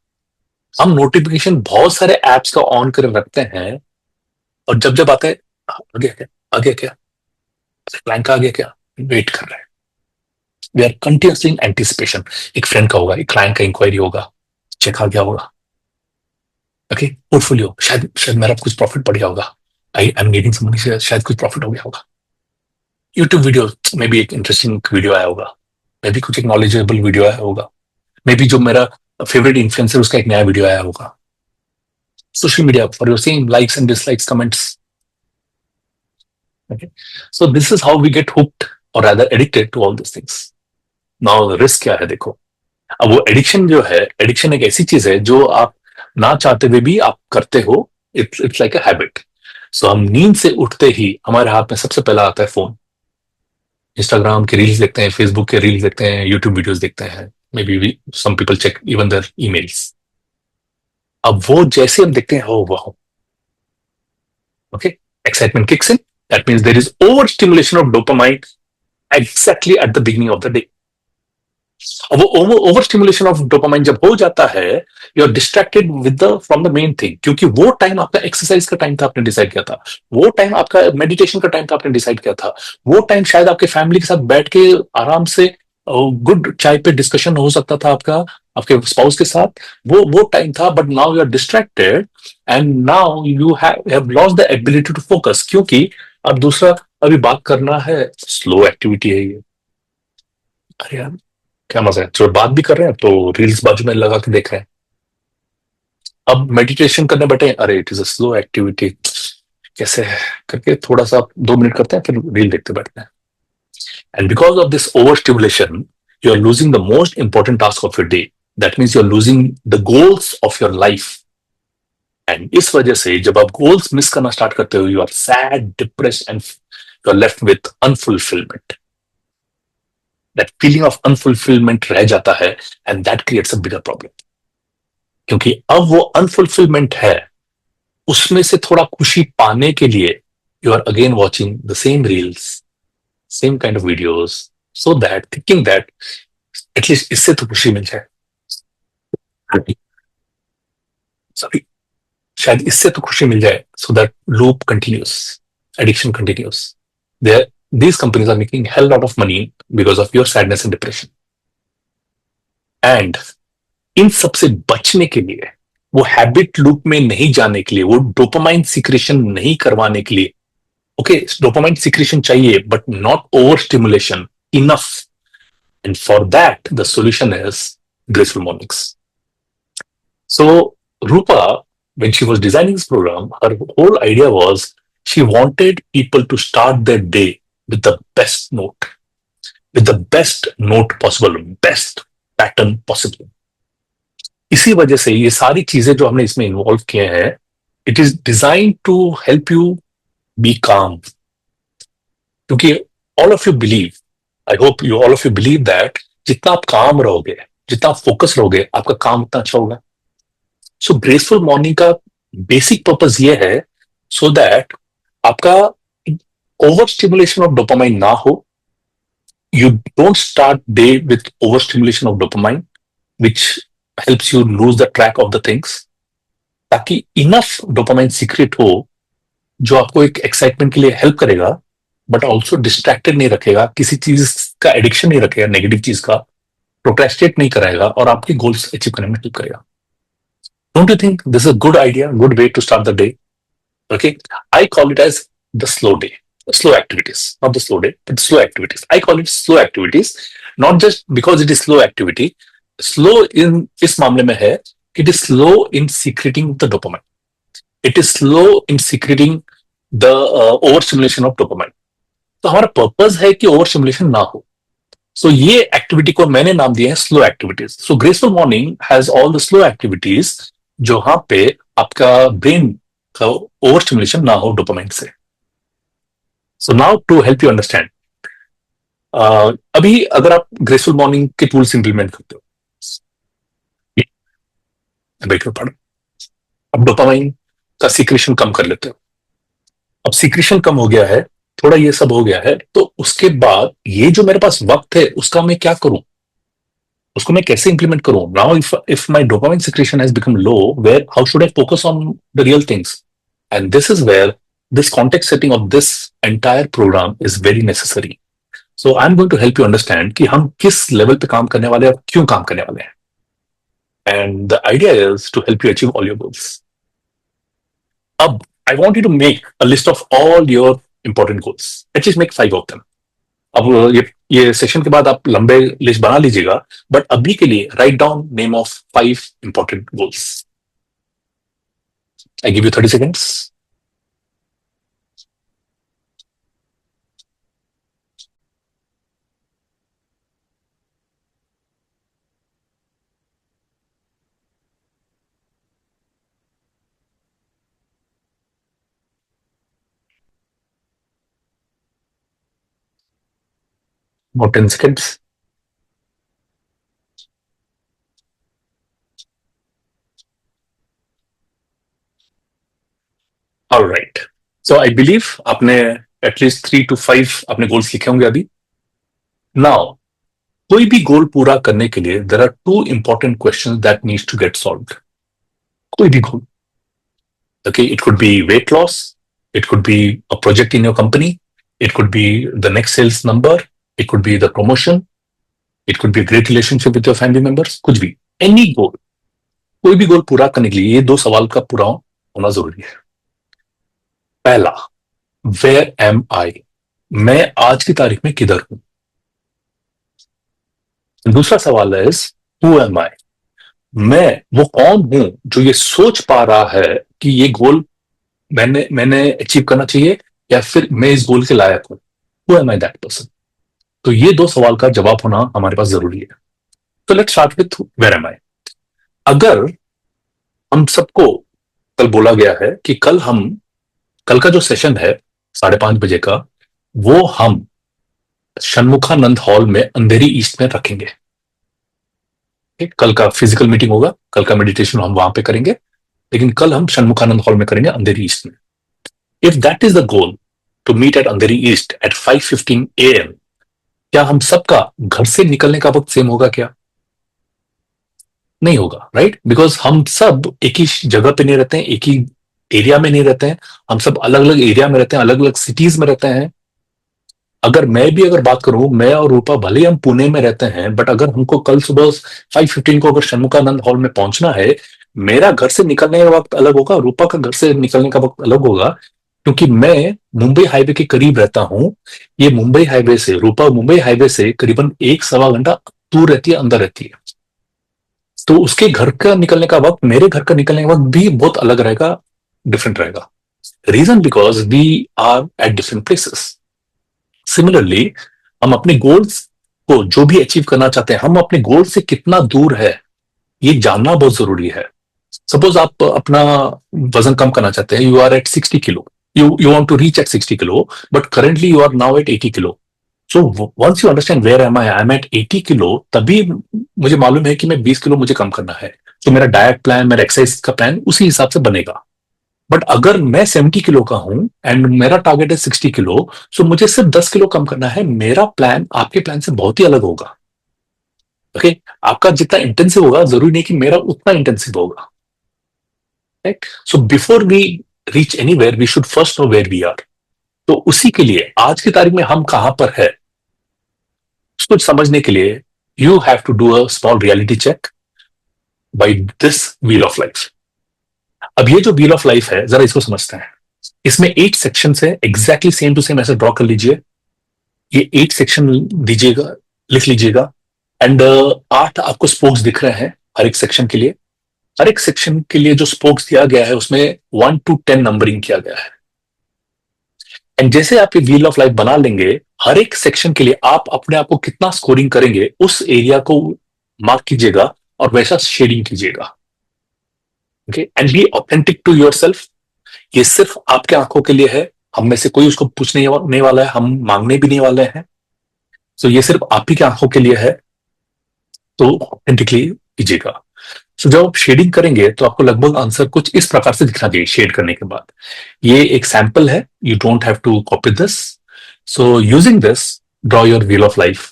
हम नोटिफिकेशन बहुत सारे एप्स का ऑन कर रखते हैं और जब जब आता है आ गया क्या, आ गया क्या, क्लाइंट का आ गया क्या, वेट कर रहे हैं. We are continuously in anticipation. एक फ्रेंड का होगा, एक क्लाइंट का इंक्वायरी होगा, चेक आ गया होगा. ओके, पोर्टफोलियो, शायद शायद मेरा कुछ प्रॉफिट बढ़ गया होगा. I am getting some money, शायद कुछ प्रॉफिट हो गया होगा. यूट्यूब वीडियो में भी एक इंटरेस्टिंग वीडियो आया होगा, मे बी कुछ एक नॉलेजेबल वीडियो आया होगा, मे बी जो मेरा फेवरेट इन्फ्लुएंसर उसका एक नया वीडियो आया होगा. Social media for your same likes and dislikes, comments. Okay, so this is how we get hooked or rather addicted to all these things. Now the risk क्या है देखो. अब वो एडिक्शन जो है, एडिक्शन एक ऐसी चीज है जो आप ना चाहते हुए भी आप करते हो. It's like a habit. So हम नींद से उठते ही हमारे हाथ में सबसे पहला आता है फोन. इंस्टाग्राम के रील्स देखते हैं, फेसबुक के रील्स देखते हैं, यूट्यूब वीडियोस देखते हैं, maybe some people check even their emails. अब वो जैसे हम देखते हैं, हो वाह, okay, excitement kicks in. That means there is overstimulation of dopamine exactly at the beginning of the day. अब वो ओवर ऑफ डोपामाइन जब हो जाता है, you are distracted with the from the main thing. क्योंकि वो टाइम आपका exercise का टाइम था, आपने डिसाइड किया था. वो टाइम आपका मेडिटेशन का टाइम था, आपने डिसाइड किया था. वो टाइम शायद आपके फैमिली के साथ बैठ के आराम से गुड चाय पे डिस्कशन हो सकता था आपका, आपके स्पाउस के साथ. वो टाइम था. But now you are distracted and now you have lost the ability to focus. क्योंकि अब दूसरा अभी बात करना है, स्लो एक्टिविटी है ये. अरे यार क्या मजा है, तो बात भी कर रहे हैं तो रील्स बाजू में लगा के देख रहे हैं. अब मेडिटेशन करने बैठे, अरे it is a slow activity, कैसे है करके थोड़ा सा 2 मिनट करते हैं, फिर रील देखते बैठते हैं. And because of this over stimulation you are losing the most important task of your day. That means you are losing the goals of your life. And इस वजह से जब आप गोल्स मिस करना स्टार्ट करते हो, you are sad, depressed and you are left with unfulfillment. That feeling of unfulfillment रह जाता है and that creates a bigger problem. क्योंकि अब वो अनफुलफिलमेंट है, उसमें से थोड़ा खुशी पाने के लिए you are again watching the same reels, same kind of videos, so that thinking that at least इससे तो खुशी मिल जाए. सॉरी, शायद इससे तो खुशी मिल जाए. So that loop continues, addiction continues. There these companies are making hell lot of money because of your sadness and depression. And इन सबसे बचने के लिए, वो हैबिट लूप में नहीं जाने के लिए, वो डोपामाइन सिक्रेशन नहीं करवाने के लिए, ओके, डोपामाइन सिक्रेशन चाहिए but not over stimulation, enough. And for that the solution is graceful mornings. So Rupa, when she was designing this program, her whole idea was she wanted people to start their day with the best note possible, best pattern possible. इसी वजह से ये सारी चीजें जो हमने इसमें involve किए हैं, it is design to help you be calm. क्योंकि all of you believe, I hope you all of you believe that जितना आप काम रहोगे, जितना आप फोकस रहोगे, आपका काम उतना अच्छा होगा. सो ग्रेसफुल मॉर्निंग का बेसिक पर्पस ये है सो दैट आपका ओवर स्टिमुलेशन ऑफ डोपामाइन ना हो. You don't start day with overstimulation of dopamine, which helps you lose the track of the things. ताकि इनफ डोपामाइन सीक्रेट हो जो आपको एक एक्साइटमेंट के लिए हेल्प करेगा, बट ऑल्सो डिस्ट्रैक्टेड नहीं रखेगा, किसी चीज का एडिक्शन नहीं रखेगा, नेगेटिव चीज का प्रोक्रेस्टिनेट नहीं कराएगा और आपके गोल्स अचीव करने में हेल्प करेगा. Don't you think this is a good idea, good way to start the day? Okay, I call it as the slow day. Slow activities, not the slow day, but slow activities. I call it slow activities, not just because it is slow activity. Slow in इस मामले में है, it is slow in secreting the dopamine. It is slow in secreting the overstimulation of dopamine. तो हमारा purpose है कि ओवरस्टिमुलेशन ना हो. सो ये एक्टिविटी को मैंने नाम दिया है slow activities. So graceful morning has all the slow activities जहां पे आपका ब्रेन का ओवरस्टिमुलेशन ना हो डोपामाइन से. So now to help you understand, अभी अगर आप ग्रेसफुल मॉर्निंग के टूल्स इंप्लीमेंट करते हो, बैठ में पढ़। अब डोपामाइन का सीक्रेशन कम कर लेते हो। अब सीक्रेशन कम हो गया है, थोड़ा ये सब हो गया है, तो उसके बाद ये जो मेरे पास वक्त है उसका मैं क्या करूं, उसको मैं कैसे इंप्लीमेंट करूं? Now if my dopamine secretion has become low, where how should I focus on the real things? And this is where this context setting of this entire program is very necessary. So I'm going to help you understand कि हम किस level पे काम करने वाले हैं और क्यों काम करने वाले हैं. And the idea is to help you achieve all your goals. अब I want you to make a list of all your important goals. At least make 5 of them. अब ये सेशन के बाद आप लंबे लिस्ट बना लीजिएगा, बट अभी के लिए write down name of 5 important goals. I give you 30 seconds. More 10 seconds. All right. So I believe आपने at least 3 to 5 अपने गोल्स लिखे होंगे अभी. Now, कोई भी गोल पूरा करने के लिए there are 2 important questions that needs to get solved. कोई भी गोल. Okay, it could be weight loss, it could be a project in your company, it could be the next sales number, it could be the promotion, it could be a great relationship with your family members, कुछ भी, any goal. कोई भी गोल पूरा करने के लिए ये 2 सवाल का पूरा होना जरूरी है. पहला, वेयर एम आई, मैं आज की तारीख में किधर हूं. दूसरा सवाल है हु एम आई, मैं वो कौन हूं जो ये सोच पा रहा है कि ये गोल मैंने अचीव करना चाहिए, या फिर मैं इस गोल के लायक हूं. Who am I that person. तो ये 2 सवाल का जवाब होना हमारे पास जरूरी है. तो let's start with where am I. अगर हम सबको कल बोला गया है कि कल का जो सेशन है 5:30 बजे का, वो हम षणमुखानंद हॉल में अंधेरी ईस्ट में रखेंगे. कल का फिजिकल मीटिंग होगा, कल का मेडिटेशन हम वहां पे करेंगे, लेकिन कल हम षणमुखानंद हॉल में करेंगे अंधेरी ईस्ट में. If that is the goal to meet at Andheri east at 5:15 AM, क्या हम सबका घर से निकलने का वक्त सेम होगा क्या? नहीं होगा, राइट? बिकॉज हम सब एक ही जगह पे नहीं रहते हैं, एक ही एरिया में नहीं रहते हैं, हम सब अलग अलग एरिया में रहते हैं, अलग अलग सिटीज में रहते हैं. अगर बात करूं, मैं और रूपा भले ही हम पुणे में रहते हैं, बट अगर हमको कल सुबह 5:15 को अगर षणमुखानंद हॉल में पहुंचना है, मेरा घर से निकलने का वक्त अलग होगा, रूपा का घर से निकलने का वक्त अलग होगा, क्योंकि मैं मुंबई हाईवे के करीब रहता हूं. ये मुंबई हाईवे से, रूपा मुंबई हाईवे से करीबन 1-1.25 घंटा दूर रहती है, अंदर रहती है. तो उसके घर का निकलने का वक्त, मेरे घर का निकलने का वक्त भी बहुत अलग रहेगा, डिफरेंट रहेगा. Reason because we are at different places. Similarly, हम अपने गोल्स को जो भी अचीव करना चाहते हैं, हम अपने गोल से कितना दूर है ये जानना बहुत जरूरी है. सपोज आप अपना वजन कम करना चाहते हैं, you are at 60 kilo, you want to reach at 60 kilo, but currently you are now at 80 kilo. So once you understand where am I'm at 80 kilo, तभी मुझे मालूम है कि मैं 20 किलो मुझे कम करना है. तो मेरा डाइट प्लान, मेरा एक्सरसाइज का प्लान उसी हिसाब से बनेगा. बट अगर मैं 70 किलो का हूं एंड मेरा टारगेट है 60 किलो, सो मुझे सिर्फ 10 किलो कम करना है. मेरा प्लान आपके प्लान से बहुत ही अलग होगा. ओके, आपका जितना इंटेंसिव होगा, जरूरी नहीं कि मेरा उतना इंटेंसिव होगा. Right? So before we reach anywhere, we should first know where we are. तो उसी के लिए आज की तारीख में हम कहां पर है, उसको समझने के लिए you have to do a small reality check by this wheel of life. अब ये जो व्हील ऑफ लाइफ है, जरा इसको समझते हैं. इसमें 8 सेक्शन है, एग्जैक्टली सेम टू सेम ऐसे ड्रॉ कर लीजिए. ये 8 सेक्शन दीजिएगा, लिख लीजिएगा. एंड 8 आपको स्पोक्स दिख रहे हैं हर एक सेक्शन के लिए. हर एक सेक्शन के लिए जो स्पोक्स दिया गया है उसमें 1 to 10 नंबरिंग किया गया है. एंड जैसे आप ये व्हील ऑफ लाइफ बना लेंगे, हर एक सेक्शन के लिए आप अपने आप को कितना स्कोरिंग करेंगे उस एरिया को मार्क कीजिएगा और वैसा शेडिंग कीजिएगा. Okay, and be authentic to yourself. ये सिर्फ आपके आंखों के लिए है, हम में से कोई उसको पूछने नहीं वाला है, हम मांगने भी नहीं वाले हैं. सो ये सिर्फ आप ही की आंखों के लिए है, तो ऑथेंटिकली कीजिएगा. सो जब आप शेडिंग करेंगे तो आपको लगभग आंसर कुछ इस प्रकार से दिखना चाहिए शेड करने के बाद। ये एक सैंपल है, you don't have to copy this. So using this, draw your wheel of life.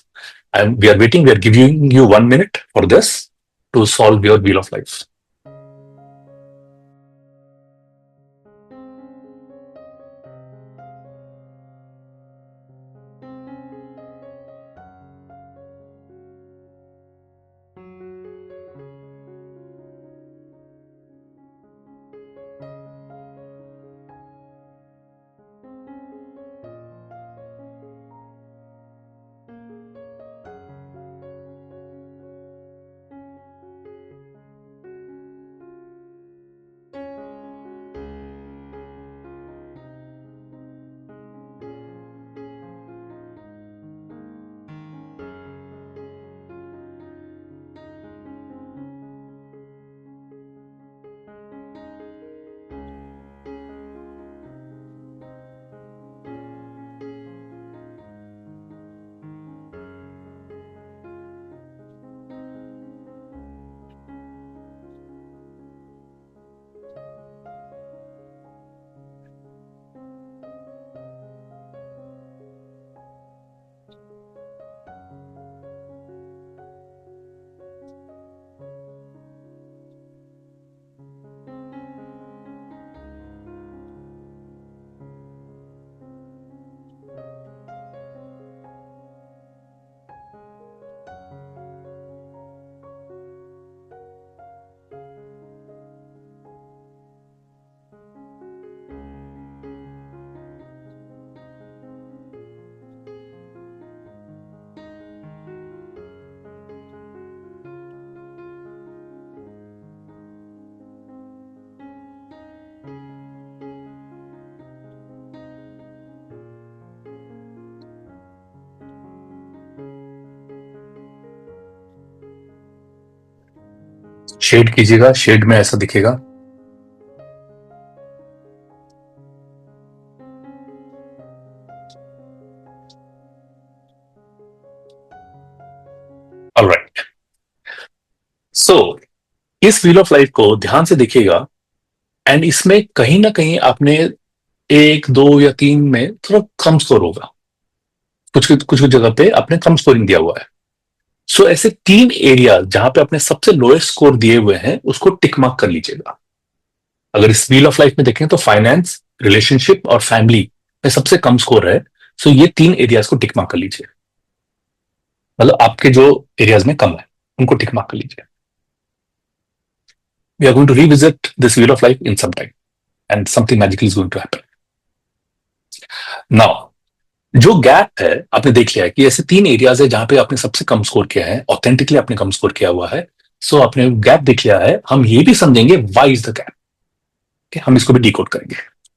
And we are waiting, we are giving you 1 minute for this to solve your wheel of life. Shade कीजिएगा, shade में ऐसा दिखेगा। Alright, सो इस wheel of life को ध्यान से देखिएगा and इसमें कहीं ना कहीं आपने 1, 2 या 3 में थोड़ा कम स्कोर होगा, कुछ कुछ जगह पे आपने कम स्कोरिंग दिया हुआ है। सो ऐसे 3 एरिया जहां पे आपने सबसे लोएस्ट स्कोर दिए हुए हैं उसको टिक मार्क कर लीजिएगा। अगर इस व्हील ऑफ लाइफ में देखें तो फाइनेंस, रिलेशनशिप और फैमिली में सबसे कम स्कोर है। सो ये 3 एरियाज को टिक मार्क कर लीजिए, मतलब आपके जो एरियाज में कम है उनको टिक मार्क कर लीजिए। We are going to revisit this wheel of life in some time and something magical is going to happen. Now जो गैप है आपने देख लिया है कि ऐसे 3 एरियाज है जहां पे आपने सबसे कम स्कोर किया है, ऑथेंटिकली आपने कम स्कोर किया हुआ है। सो आपने गैप देख लिया है, हम ये भी समझेंगे व्हाई इज द गैप, हम इसको भी डिकोड करेंगे।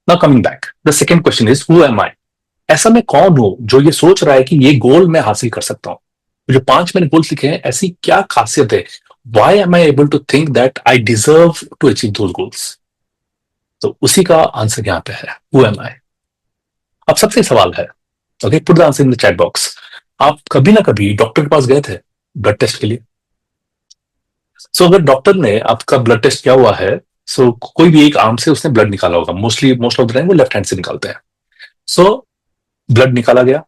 Now coming back, the second question is who am I. ऐसा मैं कौन हूं जो ये सोच रहा है कि ये गोल मैं हासिल कर सकता हूं। जो 5 मैंने गोल्स लिखे हैं, ऐसी क्या खासियत है, why am I able to think that I deserve to achieve those goals. तो उसी का आंसर यहां पे है, हु एम आई। अब सबसे सवाल है, okay, put the answer in the chat box. आप कभी ना कभी डॉक्टर के पास गए थे ब्लड टेस्ट के लिए? सो अगर डॉक्टर ने आपका ब्लड टेस्ट किया हुआ है, सो कोई भी एक आर्म से उसने ब्लड निकाला होगा, मोस्ट ऑफ द टाइम वो लेफ्ट हैंड से निकालते हैं। सो ब्लड निकाला गया,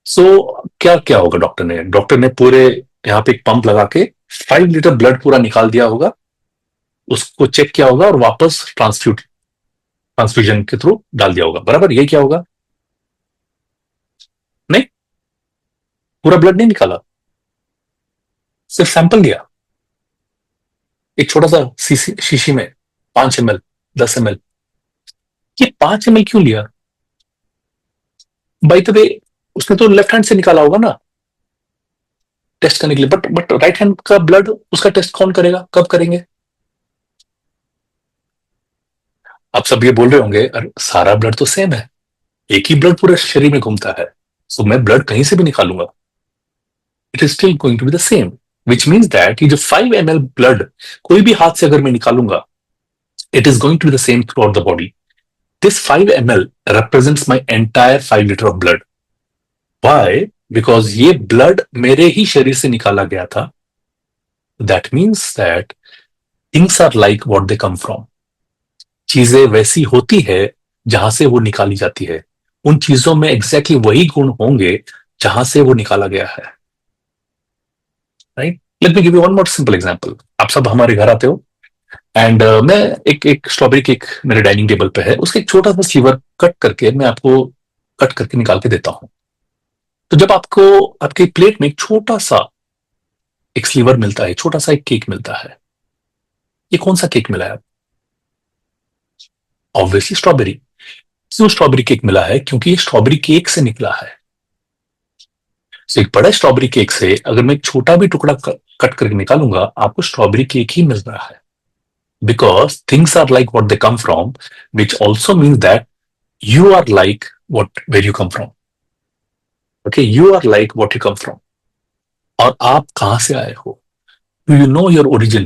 सो क्या क्या होगा, डॉक्टर ने पूरे यहाँ पे एक पंप लगा के 5 लीटर ब्लड पूरा निकाल दिया होगा, उसको चेक किया होगा और वापस ट्रांसफ्यूजन के थ्रू डाल दिया होगा, बराबर। ये क्या होगा? नहीं, पूरा ब्लड नहीं निकाला, सिर्फ सैंपल लिया एक छोटा सा शीशी में, 5 ml, 10 ml। ये 5 ml क्यों लिया? बाय द वे उसने तो लेफ्ट हैंड से निकाला होगा ना टेस्ट करने के लिए, बट राइट हैंड का ब्लड उसका टेस्ट कौन करेगा, कब करेंगे? आप सब ये बोल रहे होंगे, अरे सारा ब्लड तो सेम है, एक ही ब्लड पूरे शरीर में घूमता है, तो मैं ब्लड कहीं से भी निकालूंगा, it is still going to be the same. Which means that ये जो 5 ml ब्लड कोई भी हाथ से अगर मैं निकालूंगा, it is going to be the same throughout the body. This 5 ml represents my entire 5 liter of blood. Why? Because ये ब्लड मेरे ही शरीर से निकाला गया था that means that things are like what they come from. चीजें वैसी होती है जहां से वो निकाली जाती है। उन चीजों में एग्जैक्टली वही गुण होंगे जहां से वो निकाला गया है। Right, let me give you one more simple example. आप सब हमारे घर आते हो एंड मैं एक एक स्ट्रॉबेरी केक मेरे डाइनिंग टेबल पे है, उसका एक छोटा सा स्लीवर कट करके मैं आपको कट करके निकाल के देता हूं। तो जब आपको आपके प्लेट में एक छोटा सा एक स्लीवर मिलता है, छोटा सा एक केक मिलता है, ये कौन सा केक मिला है? Obviously strawberry. क्यों स्ट्रॉबेरी केक मिला है? क्योंकि ये स्ट्रॉबेरी केक से निकला है। तो एक बड़ा स्ट्रॉबेरी केक से अगर मैं एक छोटा भी टुकड़ा कट करके निकालूंगा, आपको स्ट्रॉबेरी केक ही मिल रहा है। Because things are like what they come from, which also means that you are like what where you come from. Okay, you are like what you come from. और आप कहां से आए हो? Do you know your origin?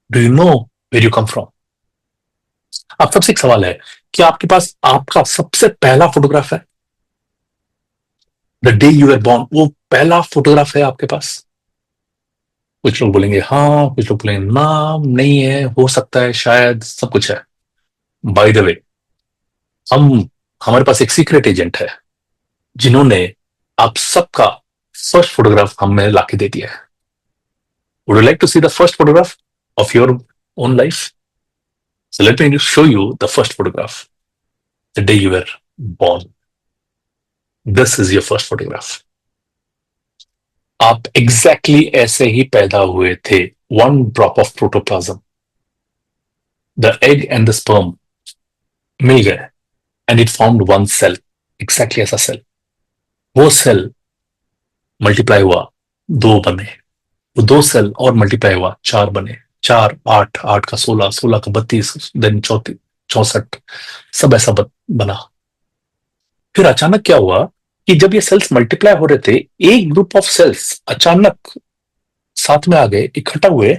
Do you know where you come from? आप सबसे एक सवाल है, क्या आपके पास आपका सबसे पहला फोटोग्राफ है? The day you are born, वो पहला फोटोग्राफ है आपके पास? कुछ लोग बोलेंगे हाँ, कुछ लोग बोलेंगे नाम नहीं है, हो सकता है, शायद, सब कुछ है। बाय द वे, हम हमारे पास एक सीक्रेट एजेंट है जिन्होंने आप सबका फर्स्ट फोटोग्राफ हमें लाके दे दिया है। Would you like to see the first photograph of your own life? So let me show you the first photograph. The day you were born. This is your first photograph. आप exactly ऐसे ही पैदा हुए थे. One drop of protoplasm. The egg and the sperm मिल गए and it formed one cell. Exactly ऐसा cell. वो cell multiply हुआ, दो बने. वो दो सेल और मल्टीप्लाई हुआ, चार बने, चार, आठ, आठ का 16, 16 का 32, देन 64, सब ऐसा बना। फिर अचानक क्या हुआ कि जब ये सेल्स मल्टीप्लाई हो रहे थे, एक ग्रुप ऑफ सेल्स अचानक साथ में आ गए, इकट्ठा हुए,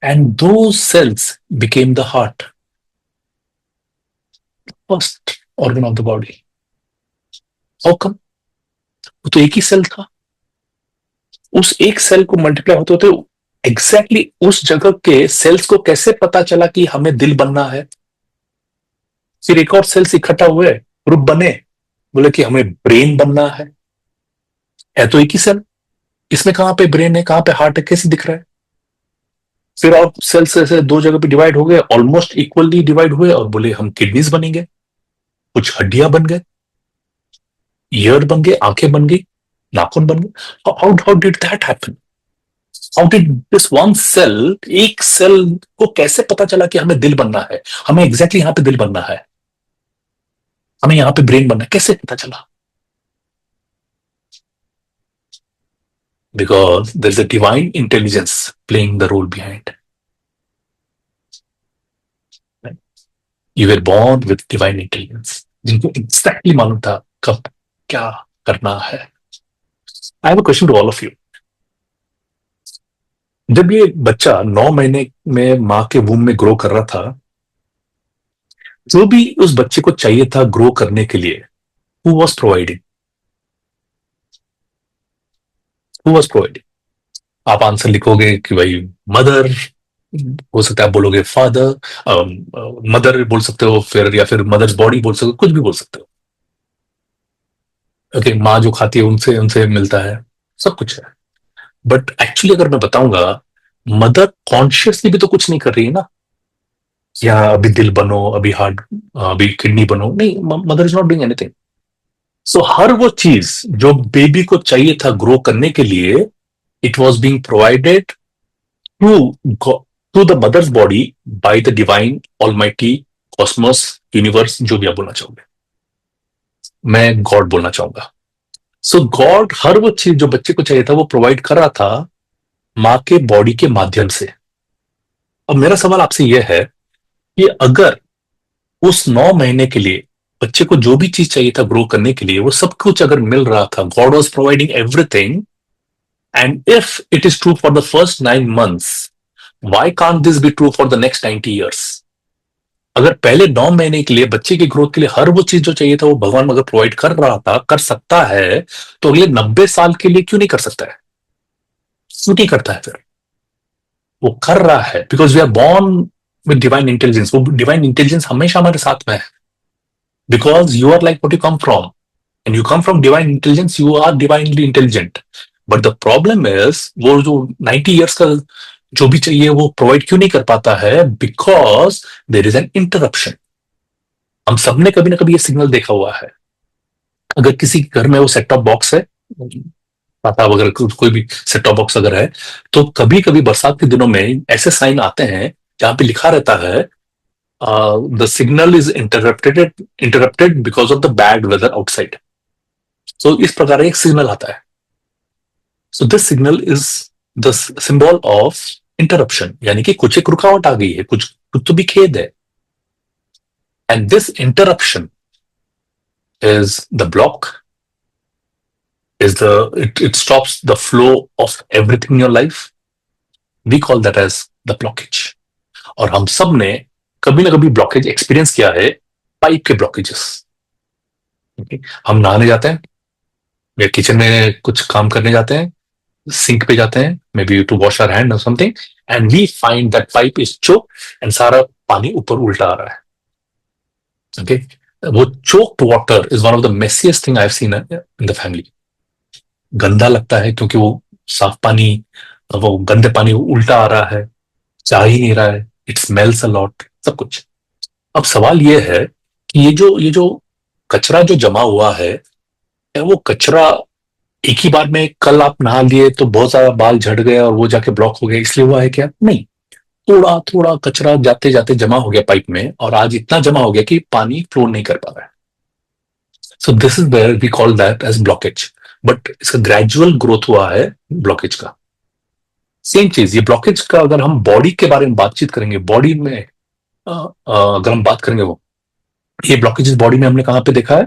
एंड दो cells became the heart, first organ of the body. How come? वो तो एक ही सेल था। उस एक सेल को मल्टीप्लाई होते होते एग्जैक्टली उस जगह के सेल्स को कैसे पता चला कि हमें दिल बनना है? फिर एक और सेल्स इकट्ठा हुए, ग्रुप बने, बोले कि हमें ब्रेन बनना है तो एक ही सेल, इसमें कहां पे ब्रेन है, कहां पे हार्ट है, कैसे दिख रहा है? फिर और सेल्स ऐसे दो जगह पे डिवाइड हो गए, ऑलमोस्ट इक्वली डिवाइड हुए, और बोले हम किडनीज बनेंगे, कुछ हड्डियां बन गए, ईयर बन गए, आंखें बन गई, नाखून बन गए। How did that happen? How did this one cell, एक सेल को कैसे पता चला कि हमें दिल बनना है, हमें एग्जैक्टली यहां पे दिल बनना है, हमें यहां पे ब्रेन बनना है, कैसे पता चला? Because there's a divine intelligence playing the role behind. Right? You were born with divine intelligence, जिनको exactly मालूम था कब क्या करना है। I have a question to all of you. जब ये बच्चा 9 महीने में माँ के वूम में ग्रो कर रहा था, जो भी उस बच्चे को चाहिए था ग्रो करने के लिए, who was providing? Who was providing? आप आंसर लिखोगे कि भाई मदर, हो सकता है आप बोलोगे फादर, मदर बोल सकते हो, फिर या फिर मदर्स बॉडी बोल सकते हो, कुछ भी बोल सकते हो। ओके, माँ जो खाती है उनसे उनसे मिलता है, सब कुछ है। बट एक्चुअली अगर मैं बताऊंगा, मदर कॉन्शियसली भी तो कुछ नहीं कर रही है ना, या अभी दिल बनो, अभी हार्ट, अभी किडनी बनो, नहीं, mother is not doing anything. So हर वो चीज जो बेबी को चाहिए था ग्रो करने के लिए, it was being provided through the mother's body by the divine almighty cosmos universe, जो भी आप बोलना चाहोगे, मैं गॉड बोलना चाहूंगा। सो गॉड हर वो चीज जो बच्चे को चाहिए था वो प्रोवाइड कर रहा था मां के बॉडी के माध्यम से। अब मेरा सवाल आपसे यह है कि अगर उस 9 महीने के लिए बच्चे को जो भी चीज चाहिए था ग्रो करने के लिए, वो सब कुछ अगर मिल रहा था, God was providing everything, and if it is true for the first 9 months, why can't this be true for the next 90 years? अगर पहले 9 महीने के लिए बच्चे की ग्रोथ के लिए हर वो चीज जो चाहिए था वो भगवान अगर प्रोवाइड कर रहा था, कर सकता है, तो अगले 90 साल के लिए क्यों नहीं कर सकता है? क्यों नहीं करता है फिर? वो कर रहा है because we are born with divine intelligence. वो डिवाइन इंटेलिजेंस हमेशा हमारे साथ में है, because you are like what you come from, and you come from divine intelligence, you are divinely intelligent. But the problem is वो जो 90 years का जो भी चाहिए वो प्रोवाइड क्यों नहीं कर पाता है? Because there is an interruption. हम सबने कभी ना कभी ये सिग्नल देखा हुआ है। अगर किसी घर में वो सेट टॉप बॉक्स है, पापा अगर कोई भी सेट टॉप बॉक्स अगर है, तो कभी कभी बरसात के दिनों में ऐसे साइन आते हैं जहां पे लिखा रहता है the signal is interrupted because of the bad weather outside. So इस प्रकार एक सिग्नल आता है। So this signal is the symbol of interruption, यानी कि कुछ एक रुकावट आ गई है, कुछ तो भी खेद है। And this interruption is the block, is it stops the flow of everything in your life. We call that as the blockage. और हम सब ने कभी ना कभी ब्लॉकेज एक्सपीरियंस किया है, पाइप के ब्लॉकेजेस। okay? हम नहाने जाते हैं या किचन में कुछ काम करने जाते हैं, सिंक पे जाते हैं, maybe to wash our hand और something, and we find that pipe is choke and सारा पानी ऊपर उल्टा आ रहा है। ओके, वो choked water is one of the messiest thing I have seen in the family. गंदा लगता है क्योंकि वो साफ पानी, वो गंदे पानी उल्टा आ रहा है, जा ही नहीं रहा है, इट स्मेल्स अ लॉट, सब कुछ। अब सवाल ये है कि ये जो कचरा जो जमा हुआ है, क्या वो कचरा एक ही बार में कल आप नहा लिए तो बहुत सारा बाल झड़ गया और वो जाके ब्लॉक हो गया इसलिए हुआ है क्या? नहीं, थोड़ा थोड़ा कचरा जाते जाते जमा हो गया पाइप में, और आज इतना जमा हो गया कि पानी फ्लो नहीं कर पा रहा है। So this is where we call that as blockage. बट इसका ग्रेजुअल ग्रोथ हुआ है ब्लॉकेज का। सेम चीज, ये ब्लॉकेज का अगर हम बॉडी के बारे में बातचीत करेंगे, बॉडी में अगर हम बात करेंगे, वो ये ब्लॉकेजेस बॉडी में हमने कहां पे देखा है?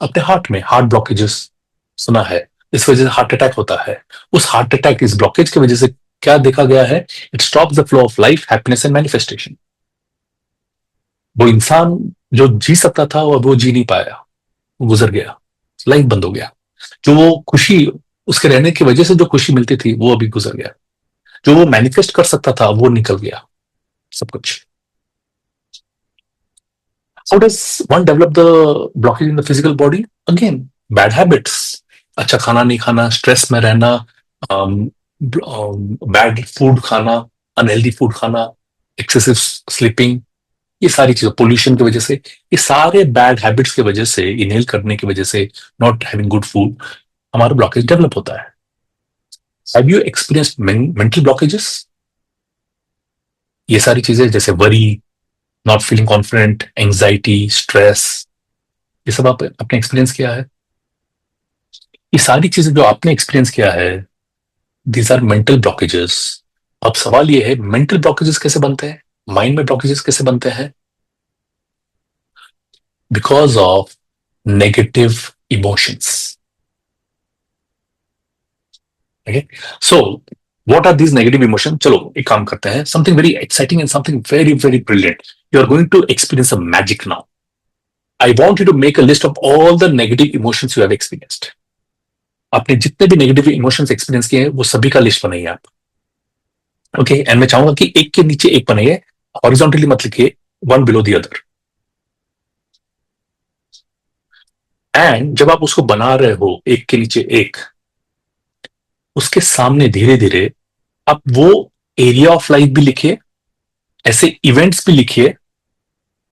अपने हार्ट में, हार्ट ब्लॉकेजेस सुना है, इस वजह से हार्ट अटैक होता है। उस हार्ट अटैक इस ब्लॉकेज की वजह से क्या देखा गया है? It stop the flow of life, happiness and manifestation. वो इंसान जो जी सकता था वो जी नहीं पाया, वो गुजर गया, लाइफ बंद हो गया। जो वो खुशी, उसके रहने की वजह से जो खुशी मिलती थी वो अभी गुजर गया। जो वो मैनिफेस्ट कर सकता था वो निकल गया, सब कुछ। How does one develop the blockage in the physical body? Again, bad habits. अच्छा खाना नहीं खाना, स्ट्रेस में रहना, बैड फूड खाना, अनहेल्दी फूड खाना, एक्सेसिव स्लीपिंग, ये सारी चीजें पोल्यूशन की वजह से, ये सारे बैड हैबिट्स की वजह से, इनहेल करने की वजह से, नॉट हैविंग गुड फूड, हमारा ब्लॉकेज डेवलप होता है। Have you experienced mental blockages? ये सारी चीजें जैसे worry, not feeling confident, anxiety, stress, ये सब आपने एक्सपीरियंस किया है? ये सारी चीजें जो आपने एक्सपीरियंस किया है, दीज आर मेंटल ब्लॉकेजेस। अब सवाल ये है, मेंटल ब्लॉकेजेस कैसे बनते हैं, माइंड में ब्लॉकेजेस कैसे बनते हैं? Because of negative emotions. Okay, so what are these negative emotion? चलो एक काम करते हैं, something very exciting and something very very brilliant. You are going to experience a magic now. I want you to make a list of all the negative emotions you have experienced. आपने जितने भी negative emotions experience किए हैं वो सभी का list बनाइए आप। ओके, एंड मैं चाहूंगा कि एक के नीचे एक बनाइए, हॉरिजॉन्टली मत लिखिए, one below the other. And जब आप उसको बना रहे हो एक के नीचे एक, उसके सामने धीरे धीरे आप वो एरिया ऑफ लाइफ भी लिखिए, ऐसे इवेंट्स भी लिखिए,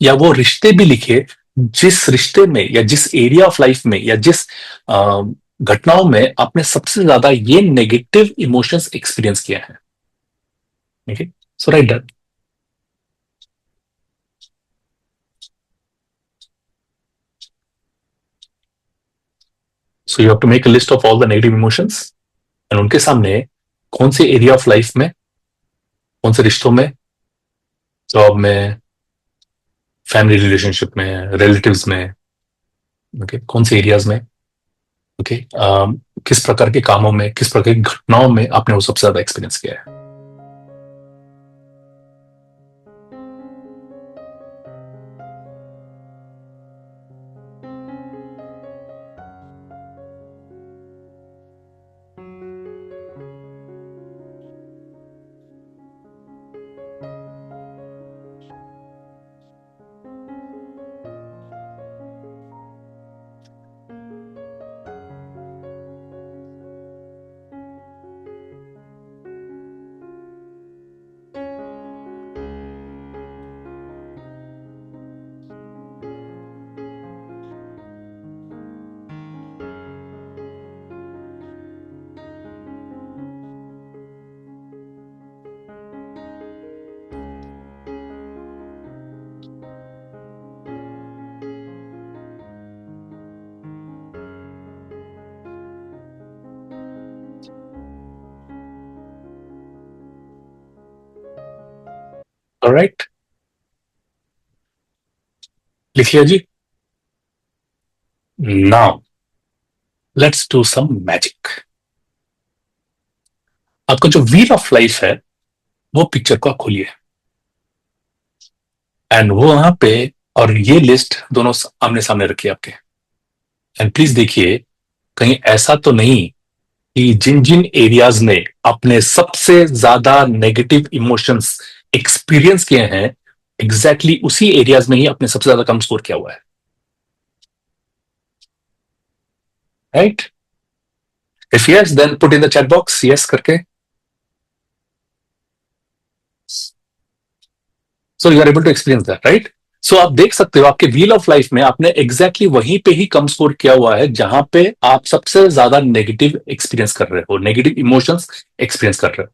या वो रिश्ते भी लिखिए जिस रिश्ते में या जिस एरिया ऑफ लाइफ में या जिस घटनाओं में आपने सबसे ज्यादा ये नेगेटिव इमोशंस एक्सपीरियंस किया है। Okay, so write that. So you have to make a list of all the negative emotions, and उनके सामने कौन से एरिया ऑफ लाइफ में, कौन से रिश्तों में, जॉब में, फैमिली रिलेशनशिप में, रिलेटिव्स में, ओके, कौन से एरियाज में, ओके, किस प्रकार के कामों में, किस प्रकार की घटनाओं में आपने वो सबसे ज्यादा एक्सपीरियंस किया है। ऑलराइट, लिख लिया जी. Now let's do some magic. आपका जो व्हील ऑफ लाइफ है वो पिक्चर को आप खोलिए एंड वो वहां पे, और ये लिस्ट दोनों आमने सामने रखिए आपके. एंड प्लीज देखिए कहीं ऐसा तो नहीं कि जिन जिन एरियाज में आपने सबसे ज्यादा नेगेटिव इमोशंस एक्सपीरियंस किए हैं, एग्जैक्टली उसी एरियाज में ही आपने सबसे ज्यादा कम स्कोर किया हुआ है. Right? If yes then put in the chat box yes करके. So you are able to experience that, right? So आप देख सकते हो आपके व्हील ऑफ लाइफ में आपने एग्जैक्टली वहीं पे ही कम स्कोर किया हुआ है जहां पे आप सबसे ज्यादा नेगेटिव एक्सपीरियंस कर रहे हो, नेगेटिव इमोशंस एक्सपीरियंस कर रहे हो.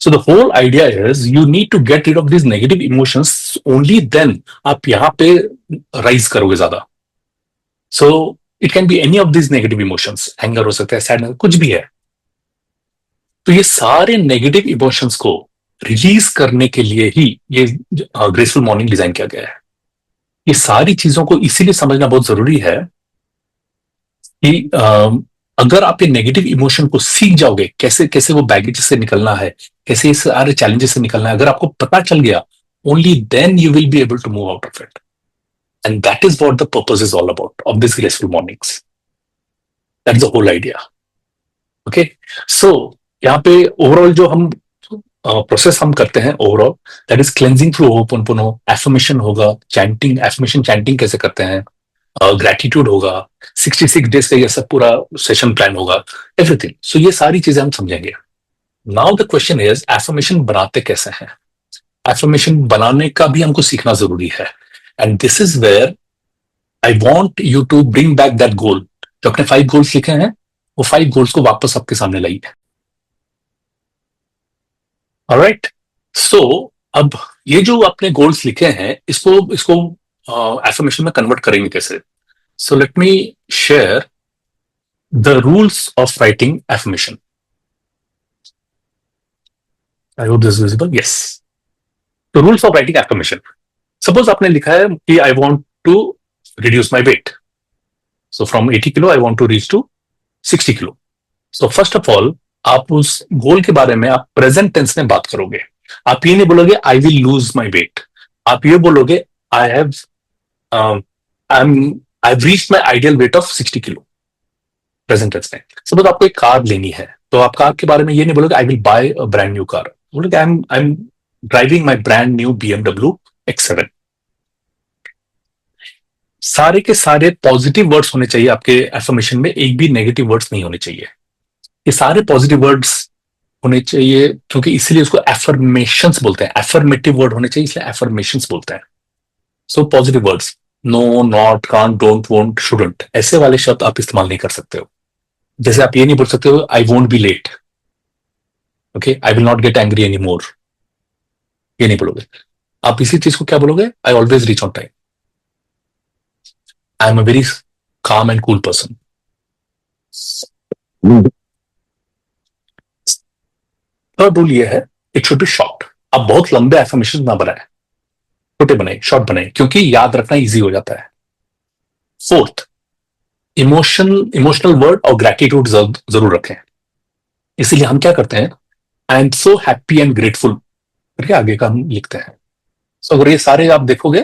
So the whole idea is you need to get rid of these negative emotions. Only then आप यहाँ पे राइज करोगे ज्यादा. So it can be any of these negative emotions. Anger हो सकता है, सैडनेस, कुछ भी है. तो ये सारे नेगेटिव इमोशंस को रिलीज करने के लिए ही ये ग्रेसफुल मॉर्निंग डिजाइन किया गया है. ये सारी चीजों को इसीलिए समझना बहुत जरूरी है कि अगर आप ये नेगेटिव इमोशन को सीख जाओगे, कैसे कैसे वो बैगेज से निकलना है, कैसे इस सारे चैलेंजेस से निकलना है, अगर आपको पता चल गया, only then you will be able to move out of it. And that is what the purpose is all about of this graceful mornings. That is the whole idea. Okay, so यहाँ पे overall जो हम process हम करते हैं, overall that is cleansing through hooponopono. Affirmation होगा, chanting, affirmation chanting कैसे करते हैं, ग्रेटिट्यूड होगा, 66 डेज का ये सब पूरा सेशन प्लान होगा, एवरीथिंग. सो ये सारी चीजें हम समझेंगे. Now the question is affirmation बनाते कैसे हैं. एफर्मेशन बनाने का भी हमको सीखना जरूरी है. And this is where I want you to bring back that goal. जो अपने 5 गोल्स लिखे हैं, वो 5 गोल्स को वापस आपके सामने लाइए. ऑलराइट, सो अब ये जो आपने गोल्स लिखे हैं, इसको इसको एफर्मेशन में कन्वर्ट करेंगे कैसे. So let me share the rules of writing affirmation. I hope this is visible. Yes. The rules of writing affirmation. Suppose आपने लिखा है कि I want to reduce my weight. So from 80 kilo I want to reach to 60 kilo. So first of all, आप उस गोल के बारे में आप प्रेजेंट टेंस में बात करोगे. आप ये नहीं बोलोगे I will lose my weight. आप ये बोलोगे I've reached my ideal weight of 60 kilo. Present tense में. सपोज आपको एक कार लेनी है, तो आप कार के बारे में ये नहीं बोलोगे I will buy a brand new car. बोलोगे I am driving my brand new BMW X7. सारे के सारे पॉजिटिव वर्ड्स होने चाहिए आपके एफर्मेशन में, एक भी नेगेटिव वर्ड्स नहीं होने चाहिए. ये सारे पॉजिटिव वर्ड्स होने चाहिए, क्योंकि इसीलिए उसको एफर्मेशंस बोलते हैं. एफर्मेटिव वर्ड होने चाहिए, इसलिए एफर्मेशंस बोलते हैं. So positive words, no, not, can't, don't, won't, shouldn't, ऐसे वाले शब्द आप इस्तेमाल नहीं कर सकते हो. जैसे आप ये नहीं बोल सकते हो I won't be late. Okay, I will not get angry any more, ये नहीं बोलोगे. आप इसी चीज को क्या बोलोगे, I always reach on time. I am a very calm and cool person. Third rule ये है, इट शुड बी शॉर्ट. आप बहुत लंबे एफर्मेशन ना बनाए, छोटे बनाए, शॉर्ट बनाए, क्योंकि याद रखना इजी हो जाता है. फोर्थ, इमोशनल वर्ड और ग्रेटिट्यूड जरूर रखें. इसीलिए हम क्या करते हैं, आई am so happy and grateful करके आगे का हम लिखते हैं. सो अगर ये सारे आप देखोगे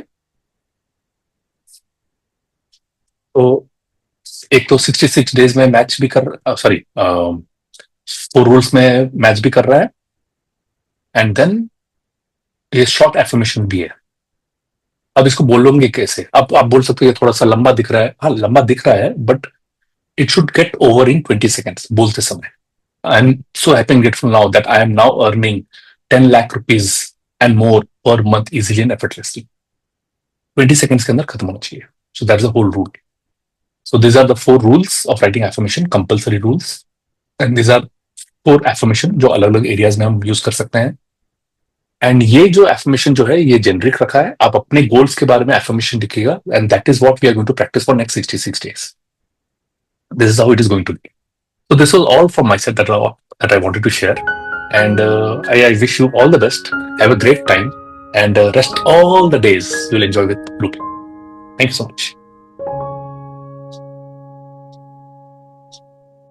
तो एक तो 66 डेज में मैच भी कर, सॉरी 4 रूल्स में मैच भी कर रहा है, एंड देन ये शॉर्ट एफर्मेशन भी है. अब इसको बोलोगे कैसे. अब आप बोल सकते हो ये थोड़ा सा लंबा दिख रहा है. हाँ, लंबा दिख रहा है, but it should get over in 20 seconds बोलते समय. I am so happy and grateful now that I am now earning 10 lakh rupees and more per month easily and effortlessly. 20 seconds के अंदर खत्म होना चाहिए. So that is the whole rule. सो these are the 4 rules of writing affirmation, compulsory rules, and these are 4 affirmation जो अलग अलग areas में हम यूज कर सकते हैं. एंड ये जो एफर्मेशन जो है ये जेनरिक रखा है. आप अपने गोल्स के बारे में एफर्मेशन लिखिएगा, and that is what we are going to practice for next 66 days. This is how it is going to be. So this was all from my side that I wanted to share, and I wish you all the best. Have a great time. and rest all the days you'll enjoy with Loop. Thank you so much.